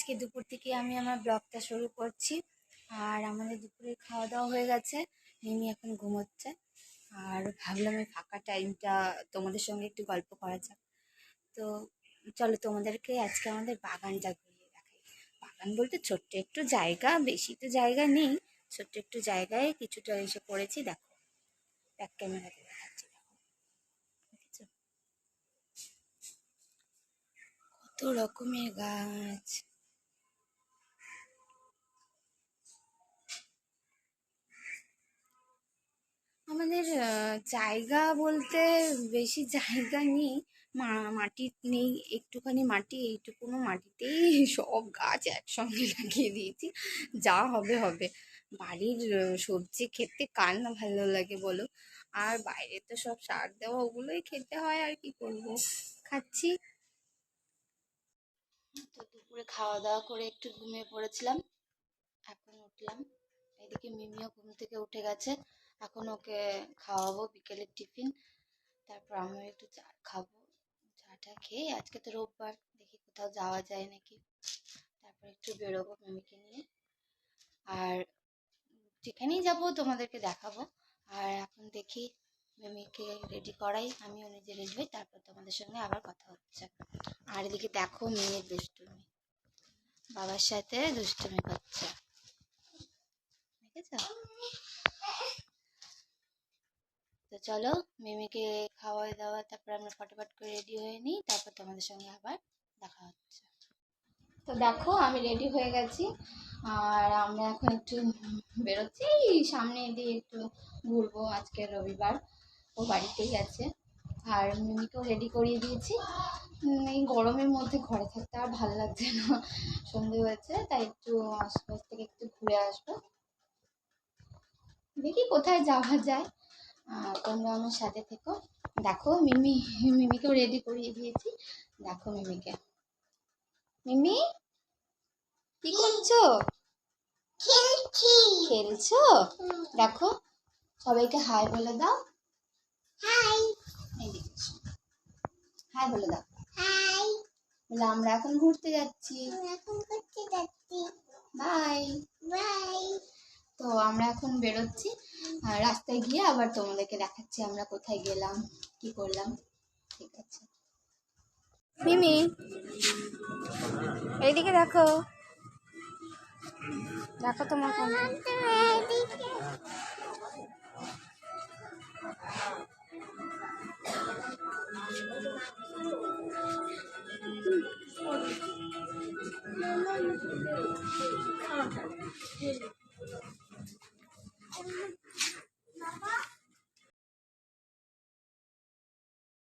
আজকে দুপুর থেকে আমি আমার ব্লগটা শুরু করছি। আর আমাদের দুপুরে খাওয়া দাওয়া হয়ে গেছে, মিমি এখন ঘুমোচ্ছে। আর ভাবলাম এই ফাঁকা টাইমটা তোমাদের সঙ্গে একটু গল্প করা যাক। তো চলো তোমাদেরকে আজকে আমাদের বাগানটা ঘুরিয়ে দেখাই। বাগান বলতে ছোট্ট একটু জায়গা, বেশি তো জায়গা নেই, ছোট্ট একটু জায়গায় কিছুটা এসে পড়েছি। দেখো, ব্যাক ক্যামেরাতে দেখাচ্ছি, দেখো দেখেছো কত রকমের গাছ। আমাদের জায়গা বলতে বেশি জায়গা নেই, মাটি নেই, একটুখানি মাটি, এইটুকুনো মাটিতেই সব গাছ একসঙ্গে লাগিয়ে দিয়েছি। যা হবে হবে। বাড়ির সবজি খেতে কার না ভালো লাগে বলো। আর বাইরে তো সব সার দেওয়া, ওগুলোই খেতে হয়, আর কি করব, খাচ্ছি। তো দুপুরে খাওয়া দাওয়া করে একটু ঘুমিয়ে পড়েছিলাম, এখন উঠলাম। এদিকে মিমিও ঘুম থেকে উঠে গেছে, এখন ওকে খাওয়াবো বিকেলের টিফিন। তারপর আমিও একটু চা খাবো। চাটা খেয়ে, আজকে তো রোববার, দেখি কোথাও যাওয়া যায় নাকি। তারপর একটু বেরোবো মিমিকে নিয়ে। আর যেখানেই যাবো তোমাদেরকে দেখাবো। আর এখন দেখি মিমিকে রেডি করাই, আমিও নিজে রেডি হই, তারপর তোমাদের সঙ্গে আবার কথা হচ্ছে। আর এদিকে দেখো মেয়ের দুষ্টুমি, বাবার সাথে দুষ্টুমি করছে, দেখেছো? তো চলো মিমিকে খাওয়া দাওয়া, তারপর আমরা ফটাফট করে রেডি হয়ে নিই, তারপর তোমাদের সঙ্গে আবার দেখা হচ্ছে। তো দেখো আমি রেডি হয়ে গেছি, আর আমরা এখন একটু বেরোচ্ছি, সামনে দিয়ে একটু ঘুরবো। আজকে রবিবার, ও বাড়িতেই আছে। আর মিমিকেও রেডি করিয়ে দিয়েছি। এই গরমের মধ্যে ঘরে থাকতে আর ভালো লাগছে না, সন্ধে হয়েছে, তাই একটু আশপাশ থেকে একটু ঘুরে আসবো। দেখি কোথায় যাওয়া যায়, তোমরা আমার সাথে থেকো। দেখো মিমিকেও রেডি করিয়ে দিয়েছি। দেখো মিমিকে, মিমি কি করছো? খেলছো? দেখো, সবাইকে হাই বলে দাও। হাই, হাই বলে দাও। হাই বলে আমরা এখন ঘুরতে যাচ্ছি। Bye bye. তো আমরা এখন বেরোচ্ছি, আর রাস্তায় গিয়ে আবার তোমাদেরকে দেখাচ্ছি আমরা কোথায় গেলাম, কি করলাম। ঠিক আছে মিমি, এইদিকে দেখো, দেখো তোমার ফোন।